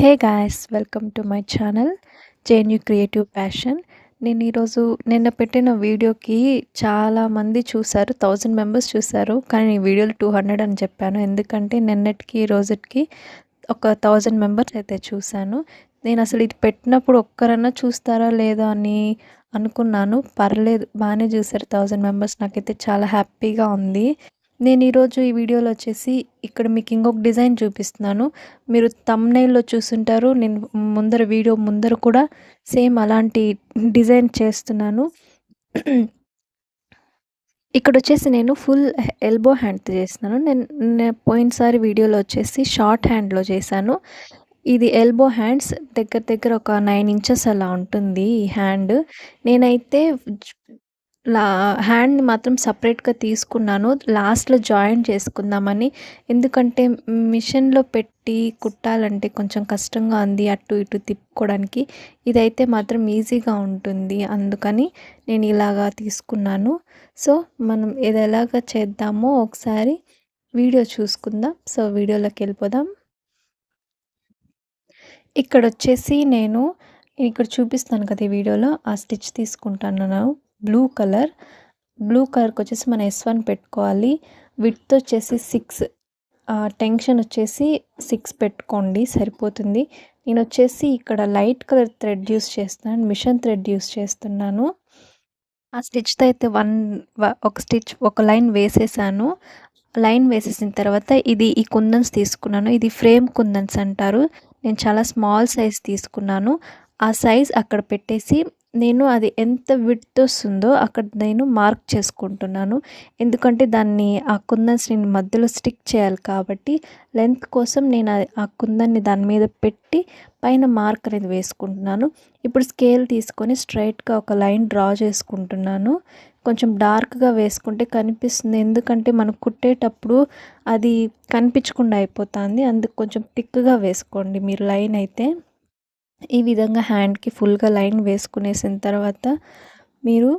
Hey guys, welcome to my channel JNU creative passion. నేను ఈరోజు నిన్న పెట్టిన వీడియోకి చాలామంది చూశారు, 1000 మెంబర్స్ చూశారు. కానీ ఈ వీడియోలో 200 అని చెప్పాను, ఎందుకంటే నిన్నటికి ఈ రోజుకి ఒక 1000 మెంబర్స్ అయితే చూశాను. నేను అసలు ఇది పెట్టినప్పుడు ఒక్కరన్నా చూస్తారా లేదా అని అనుకున్నాను. పర్లేదు, బాగానే చూశారు 1000 మెంబర్స్. నాకైతే చాలా హ్యాపీగా ఉంది. నేను ఈరోజు ఈ వీడియోలో వచ్చేసి ఇక్కడ మీకు ఇంకొక డిజైన్ చూపిస్తున్నాను. మీరు థంబ్నెయిల్‌లో చూసుంటారు. నేను వీడియో ముందర కూడా సేమ్ అలాంటి డిజైన్ చేస్తున్నాను. ఇక్కడొచ్చేసి నేను ఫుల్ ఎల్బో హ్యాండ్‌తో చేస్తున్నాను. నేను పోయినసారి వీడియోలో వచ్చేసి షార్ట్ హ్యాండ్‌లో చేశాను. ఇది ఎల్బో హ్యాండ్స్, దగ్గర దగ్గర ఒక 9 ఇంచెస్ అలా ఉంటుంది ఈ హ్యాండ్. నేనైతే హ్యాండ్‌ని మాత్రం సెపరేట్‌గా తీసుకున్నాను, లాస్ట్‌లో జాయిన్ చేసుకుందామని. ఎందుకంటే మిషన్‌లో పెట్టి కుట్టాలంటే కొంచెం కష్టంగా ఉంది, అటు ఇటు తిప్పుకోవడానికి. ఇదైతే మాత్రం ఈజీగా ఉంటుంది, అందుకని నేను ఇలాగా తీసుకున్నాను. సో మనం ఇది ఎలాగా చేద్దామో ఒకసారి వీడియో చూసుకుందాం. సో వీడియోలోకి వెళ్ళిపోదాం. ఇక్కడొచ్చేసి నేను ఇక్కడ చూపిస్తాను కదా ఈ వీడియోలో, ఆ స్టిచ్ తీసుకుంటున్నాను. బ్లూ కలర్కి వచ్చేసి మనం S1 పెట్టుకోవాలి. విడ్త్ వచ్చేసి 6, టెన్షన్ వచ్చేసి 6 పెట్టుకోండి, సరిపోతుంది. నేను వచ్చేసి ఇక్కడ లైట్ కలర్ థ్రెడ్ యూస్ చేస్తున్నాను, మిషన్ థ్రెడ్ యూస్ చేస్తున్నాను. ఆ స్టిచ్తో అయితే ఒక లైన్ వేసేసాను. లైన్ వేసేసిన తర్వాత ఈ కుందన్స్ తీసుకున్నాను. ఇది ఫ్రేమ్ కుందన్స్ అంటారు. నేను చాలా స్మాల్ సైజ్ తీసుకున్నాను. ఆ సైజ్ అక్కడ పెట్టేసి నేను అది ఎంత విడ్త్ వస్తుందో అక్కడ నేను మార్క్ చేసుకుంటున్నాను. ఎందుకంటే ఆ కుందన్స్ని మధ్యలో స్టిక్ చేయాలి కాబట్టి లెంత్ కోసం నేను ఆ కుందన్ని దాని మీద పెట్టి పైన మార్క్ అనేది వేసుకుంటున్నాను. ఇప్పుడు స్కేల్ తీసుకొని స్ట్రైట్గా ఒక లైన్ డ్రా చేసుకుంటున్నాను. కొంచెం డార్క్గా వేసుకుంటే కనిపిస్తుంది, ఎందుకంటే మనం కుట్టేటప్పుడు అది కనిపించకుండా అయిపోతుంది. అందుకు కొంచెం థిక్గా వేసుకోండి మీరు లైన్ అయితే. ఈ విధంగా హ్యాండ్కి ఫుల్గా లైన్ వేసుకునేసిన తర్వాత మీరు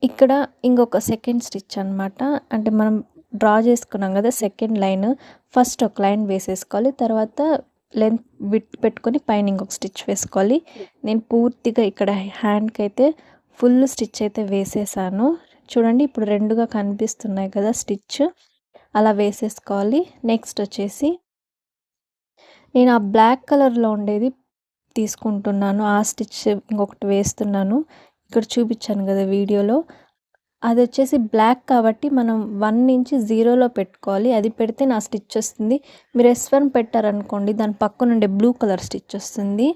ఇక్కడ ఇంకొక సెకండ్ స్టిచ్ అనమాట. అంటే మనం డ్రా చేసుకున్నాం కదా సెకండ్ లైన్, ఫస్ట్ ఒక లైన్ వేసేసుకోవాలి, తర్వాత లెంత్ విడ్త్ పెట్టుకొని పైన ఇంకొక స్టిచ్ వేసుకోవాలి. నేను పూర్తిగా ఇక్కడ హ్యాండ్కి అయితే ఫుల్ స్టిచ్ అయితే వేసేసాను. చూడండి, ఇప్పుడు రెండుగా కనిపిస్తున్నాయి కదా స్టిచ్, అలా వేసేసుకోవాలి. నెక్స్ట్ వచ్చేసి నేను ఆ బ్లాక్ కలర్లో ఉండేది తీసుకుంటున్నాను, ఆ స్టిచ్ ఇంకొకటి వేస్తున్నాను. ఇక్కడ చూపించాను కదా వీడియోలో, అది వచ్చేసి బ్లాక్ కాబట్టి మనం 1 నుంచి 0లో పెట్టుకోవాలి. అది పెడితే నా స్టిచ్ వస్తుంది. మీరు S1 పెట్టారనుకోండి, దాని పక్కనుండే బ్లూ కలర్ స్టిచ్ వస్తుంది.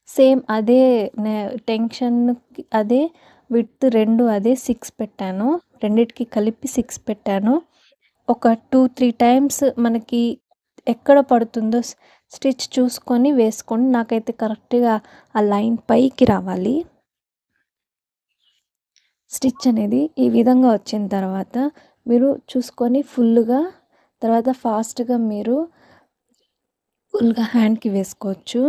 సేమ్ అదే టెన్షన్, అదే విడ్త్, రెండు అదే 6 పెట్టాను. రెండిటికి కలిపి 6 పెట్టాను. ఒక 2-3 టైమ్స్ మనకి ఎక్కడ పడుతుందో స్టిచ్ చూసుకొని వేసుకోండి. నాకైతే కరెక్ట్గా ఆ లైన్ పైకి రావాలి. స్టిచ్ అనేది ఈ విధంగా వచ్చిన తర్వాత మీరు చూసుకొని తర్వాత ఫాస్ట్గా మీరు ఫుల్గా హ్యాండ్కి వేసుకోవచ్చు.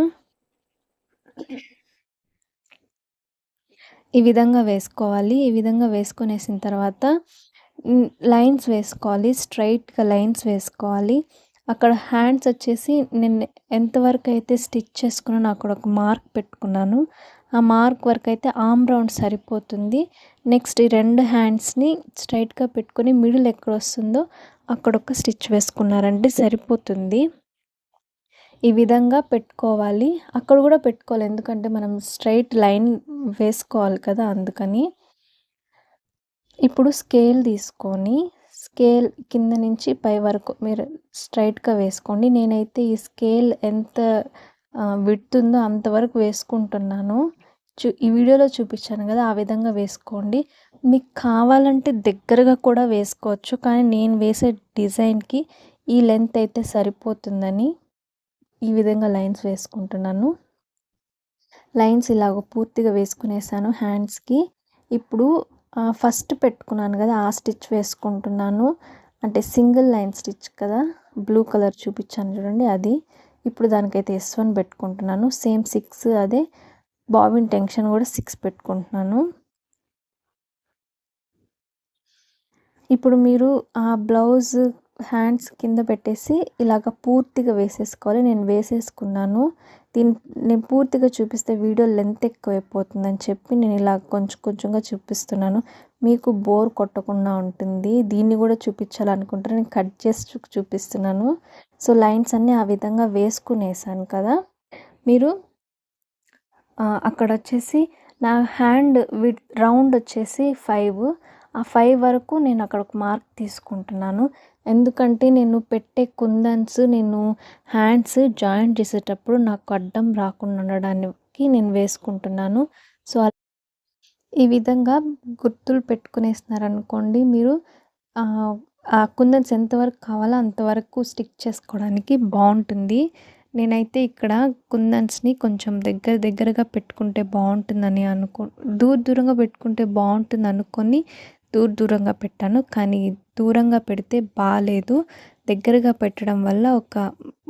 ఈ విధంగా వేసుకోవాలి. ఈ విధంగా వేసుకునేసిన తర్వాత లైన్స్ వేసుకోవాలి, స్ట్రైట్గా లైన్స్ వేసుకోవాలి. అక్కడ హ్యాండ్స్ వచ్చేసి నేను ఎంతవరకు అయితే స్టిచ్ చేసుకున్నానో అక్కడ ఒక మార్క్ పెట్టుకున్నాను. ఆ మార్క్ వరకు అయితే ఆర్మ్ రౌండ్ సరిపోతుంది. నెక్స్ట్ ఈ 2 హ్యాండ్స్ని స్ట్రైట్గా పెట్టుకొని మిడిల్ ఎక్కడ వస్తుందో అక్కడ ఒక స్టిచ్ వేసుకున్నారంటే సరిపోతుంది. ఈ విధంగా పెట్టుకోవాలి. అక్కడ కూడా పెట్టుకోవాలి, ఎందుకంటే మనం స్ట్రైట్ లైన్ వేసుకోవాలి కదా, అందుకని. ఇప్పుడు స్కేల్ తీసుకొని స్కేల్ కింద నుంచి పై వరకు మీరు స్ట్రైట్గా వేసుకోండి. నేనైతే ఈ స్కేల్ ఎంత విడ్త్ ఉందో అంతవరకు వేసుకుంటున్నాను. ఈ వీడియోలో చూపించాను కదా, ఆ విధంగా వేసుకోండి. మీకు కావాలంటే దగ్గరగా కూడా వేసుకోవచ్చు, కానీ నేను వేసే డిజైన్కి ఈ లెంత్ అయితే సరిపోతుందని ఈ విధంగా లైన్స్ వేసుకుంటున్నాను. లైన్స్ ఇలాగ పూర్తిగా వేసుకునేసాను హ్యాండ్స్కి. ఇప్పుడు ఫస్ట్ పెట్టుకున్నాను కదా ఆ స్టిచ్ వేసుకుంటున్నాను. అంటే సింగిల్ లైన్ స్టిచ్ కదా, బ్లూ కలర్ చూపించాను చూడండి అది. ఇప్పుడు దానికైతే S1 పెట్టుకుంటున్నాను. సేమ్ 6, అదే బాబిన్ టెన్షన్ కూడా 6 పెట్టుకుంటున్నాను. ఇప్పుడు మీరు ఆ బ్లౌజ్ హ్యాండ్స్ కింద పెట్టేసి ఇలాగ పూర్తిగా వేసేసుకోవాలి. నేను వేసేసుకున్నాను. దీన్ని నేను పూర్తిగా చూపిస్తే వీడియో లెంత్ ఎక్కువైపోతుందని చెప్పి నేను ఇలా కొంచెం కొంచెంగా చూపిస్తున్నాను. మీకు బోర్ కొట్టకుండా ఉంటుంది. దీన్ని కూడా చూపించాలనుకుంటే నేను కట్ చేసి చూపిస్తున్నాను. సో లైన్స్ అన్నీ ఆ విధంగా వేసుకునేసాను కదా! మీరు అక్కడొచ్చేసి నా హ్యాండ్ రౌండ్ వచ్చేసి 5. ఆ 5 వరకు నేను అక్కడ ఒక మార్క్ తీసుకుంటున్నాను. ఎందుకంటే నేను పెట్టే కుందన్స్ నేను హ్యాండ్స్ జాయింట్ చేసేటప్పుడు నాకు అడ్డం రాకుండా ఉండడానికి నేను వేసుకుంటున్నాను. సో ఈ విధంగా గుర్తులు పెట్టుకునేసినారనుకోండి మీరు ఆ కుందన్స్ ఎంతవరకు కావాలో అంతవరకు స్టిక్ చేసుకోవడానికి బావుంటుంది. నేనైతే ఇక్కడ కుందన్స్‌ని కొంచెం దగ్గరగా పెట్టుకుంటే బావుంటుందని దూరంగా పెట్టుకుంటే బావుంటుందనుకోని దూరంగా పెట్టాను. కానీ దూరంగా పెడితే బాలేదు. దగ్గరగా పెట్టడం వల్ల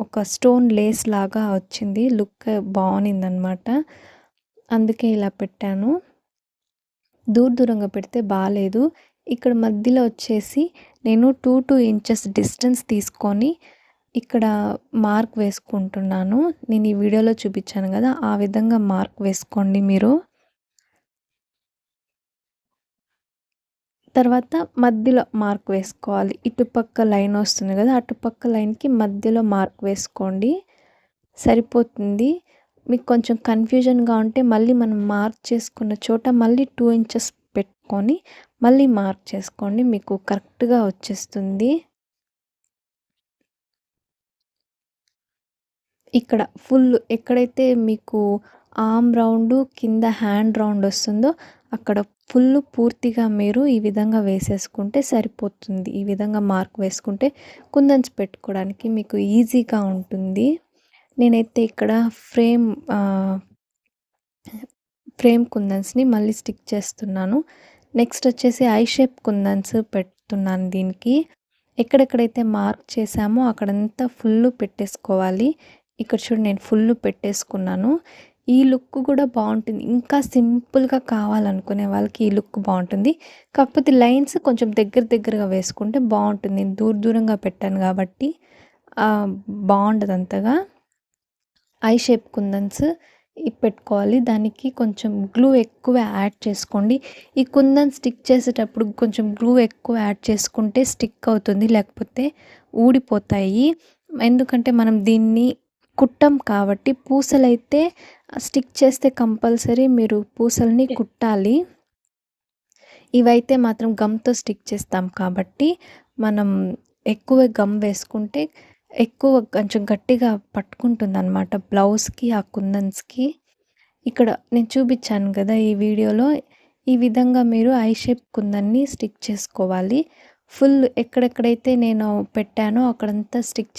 ఒక స్టోన్ లేస్ లాగా వచ్చింది. లుక్ బావునిందనమాట. అందుకే ఇలా పెట్టాను. దూరంగా పెడితే బాలేదు. ఇక్కడ మధ్యలో వచ్చేసి నేను 2 ఇంచెస్ డిస్టెన్స్ తీసుకొని ఇక్కడ మార్క్ వేసుకుంటున్నాను. నేను ఈ వీడియోలో చూపించాను కదా! ఆ విధంగా మార్క్ వేసుకోండి మీరు. తర్వాత మధ్యలో మార్క్ వేసుకోవాలి. ఇటుపక్క లైన్ వస్తుంది కదా! అటుపక్క లైన్‌కి మధ్యలో మార్క్ వేసుకోండి. సరిపోతుంది. మీకు కొంచెం కన్‌ఫ్యూజన్‌గా ఉంటే మళ్ళీ మనం మార్క్ చేసుకున్న చోట మళ్ళీ 2 ఇంచెస్ పెట్టుకొని మళ్ళీ మార్క్ చేసుకోండి. మీకు కరెక్ట్‌గా వచ్చేస్తుంది. ఇక్కడ ఎక్కడైతే మీకు ఆర్మ్ రౌండు, కింద హ్యాండ్ రౌండ్ వస్తుందో అక్కడ పూర్తిగా మీరు ఈ విధంగా వేసేసుకుంటే సరిపోతుంది. ఈ విధంగా మార్క్ వేసుకుంటే కుందన్స్ పెట్టుకోవడానికి మీకు ఈజీగా ఉంటుంది. నేనైతే ఇక్కడ ఫ్రేమ్ కుందన్స్‌ని మళ్ళీ స్టిక్ చేస్తున్నాను. నెక్స్ట్ వచ్చేసి ఐ షేప్ కుందన్స్ పెడుతున్నాను దీనికి. ఎక్కడెక్కడైతే మార్క్ చేసామో అక్కడంతా పెట్టేసుకోవాలి. ఇక్కడ చూడండి నేను పెట్టేసుకున్నాను. ఈ లుక్ కూడా బావుంటుంది. ఇంకా సింపుల్‌గా కావాలనుకునే వాళ్ళకి ఈ లుక్ బావుంటుంది. కాకపోతే లైన్స్ కొంచెం దగ్గరగా వేసుకుంటే బావుంటుంది. నేను దూరంగా పెట్టాను కాబట్టి బావుండదు అంతగా. ఐ షేప్ కుందన్స్ పెట్టుకోవాలి. దానికి కొంచెం గ్లూ ఎక్కువ యాడ్ చేసుకోండి. ఈ కుందన్ స్టిక్ చేసేటప్పుడు కొంచెం గ్లూ ఎక్కువ యాడ్ చేసుకుంటే స్టిక్ అవుతుంది. లేకపోతే ఊడిపోతాయి. ఎందుకంటే మనం దీన్ని కుట్టం కాబట్టి పూసలైతే స్టిక్ చేస్తే కంపల్సరీ మీరు పూసల్ని కుట్టాలి. ఇవైతే మాత్రం గమ్‌తో స్టిక్ చేస్తాం కాబట్టి మనం ఎక్కువ గమ్ వేసుకుంటే కొంచెం గట్టిగా పట్టుకుంటుందనమాట బ్లౌజ్‌కి, ఆ కుందన్స్‌కి. ఇక్కడ నేను చూపించాను కదా! ఈ వీడియోలో ఈ విధంగా మీరు ఐ షేప్ కుందన్ని స్టిక్ చేసుకోవాలి. ఎక్కడెక్కడైతే నేను పెట్టానో అక్కడంతా స్టిక్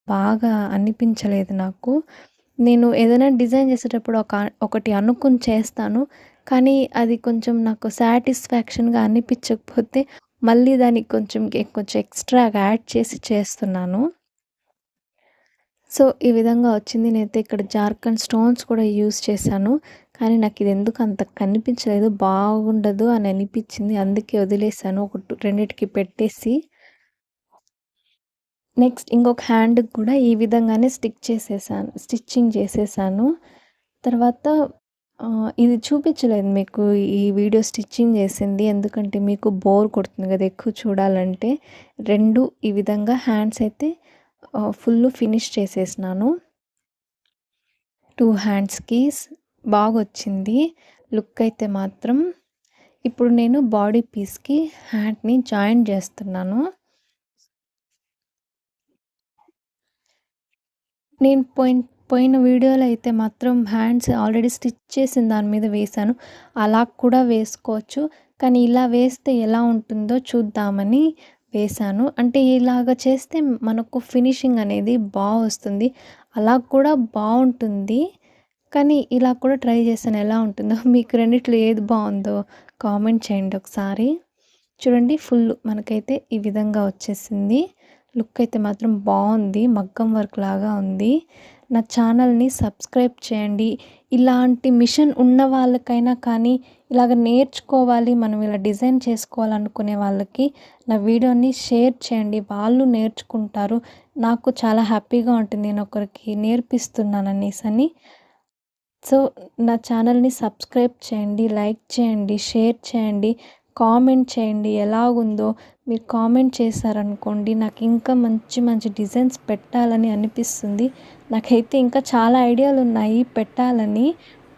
బాగా అనిపించలేదు నాకు. నేను ఏదైనా డిజైన్ చేసేటప్పుడు ఒకటి అనుకుని చేస్తాను. కానీ అది కొంచెం నాకు సాటిస్ఫాక్షన్‌గా అనిపించకపోతే మళ్ళీ దానికి కొంచెం ఎక్స్‌ట్రాగా యాడ్ చేసి చేస్తున్నాను. సో, ఈ విధంగా వచ్చింది. నేనైతే ఇక్కడ జార్ఖండ్ స్టోన్స్ కూడా యూజ్ చేశాను. కానీ నాకు ఇది ఎందుకు అంత కనిపించలేదు. బాగుండదు అని అనిపించింది. అందుకే వదిలేసాను. రెండిటికి పెట్టేసి. నెక్స్ట్ ఇంకొక హ్యాండ్‌కి కూడా ఈ విధంగానే స్టిచ్చింగ్ చేసేసాను. తర్వాత ఇది చూపించలేదు మీకు ఈ వీడియో స్టిచ్చింగ్ చేసింది. ఎందుకంటే మీకు బోర్ కొడుతుంది కదా! ఎక్కువ చూడాలంటే. 2 ఈ విధంగా హ్యాండ్స్ అయితే ఫినిష్ చేసేసినాను. 2 హ్యాండ్స్‌కి బాగొచ్చింది. లుక్ అయితే మాత్రం. ఇప్పుడు నేను బాడీ పీస్‌కి హ్యాండ్‌ని జాయిన్ చేస్తున్నాను. నేను పోయిన వీడియోలో అయితే మాత్రం హ్యాండ్స్ ఆల్రెడీ స్టిచ్ చేసిన దాని మీద వేశాను. అలా కూడా వేసుకోవచ్చు. కానీ ఇలా వేస్తే ఎలా ఉంటుందో చూద్దామని వేశాను. అంటే ఇలాగ చేస్తే మనకు ఫినిషింగ్ అనేది వస్తుంది. అలా కూడా బావుంటుంది. కానీ ఇలా కూడా ట్రై చేశాను ఎలా ఉంటుందో. మీకు రెండిట్లో ఏది బావుందో కామెంట్ చేయండి ఒకసారి. చూడండి మనకైతే ఈ విధంగా వచ్చేసింది. లుక్ అయితే మాత్రం బావుంది. మగ్గం వర్క్ లాగా ఉంది. నా ఛానల్‌ని సబ్స్క్రైబ్ చేయండి. ఇలాంటి మిషన్ ఉన్న వాళ్ళకైనా కానీ, ఇలాగ నేర్చుకోవాలి, మనం ఇలా డిజైన్ చేసుకోవాలనుకునే వాళ్ళకి నా వీడియోని షేర్ చేయండి. వాళ్ళు నేర్చుకుంటారు. నాకు చాలా హ్యాపీగా ఉంటుంది. నేను ఒకరికి నేర్పిస్తున్నాననేసని. సో, నా ఛానల్‌ని సబ్స్క్రైబ్ చేయండి, లైక్ చేయండి, షేర్ చేయండి, కామెంట్ చేయండి. ఎలాగుందో మీరు కామెంట్ చేశారనుకోండి, నాకు ఇంకా మంచి మంచి డిజైన్స్ పెట్టాలని అనిపిస్తుంది. నాకైతే ఇంకా చాలా ఐడియాలున్నాయి పెట్టాలని.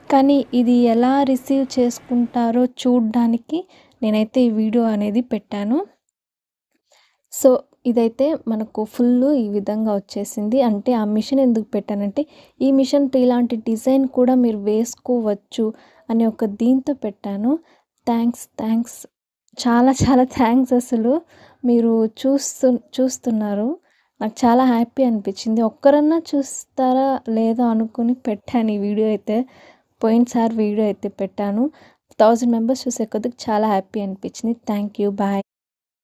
కానీ ఇది ఎలా రిసీవ్ చేసుకుంటారో చూడ్డానికి నేనైతే ఈ వీడియో అనేది పెట్టాను. సో, ఇదైతే మనకు ఫుల్లు ఈ విధంగా వచ్చేసింది. అంటే ఆ మిషన్ ఎందుకు పెట్టానంటే, ఈ మిషన్‌తో ఇలాంటి డిజైన్ కూడా మీరు వేసుకోవచ్చు అనే ఒక దీంతో పెట్టాను. థ్యాంక్స్. చాలా చాలా థ్యాంక్స్ అసలు. మీరు చూస్తున్నారు. నాకు చాలా హ్యాపీ అనిపించింది. ఒక్కరన్నా చూస్తారా లేదో అనుకుని పెట్టాను ఈ వీడియో అయితే. పోయినసారి వీడియో అయితే పెట్టాను. 1000 మెంబర్స్ చూసే కొద్దికి చాలా హ్యాపీ అనిపించింది. Thank you. బాయ్.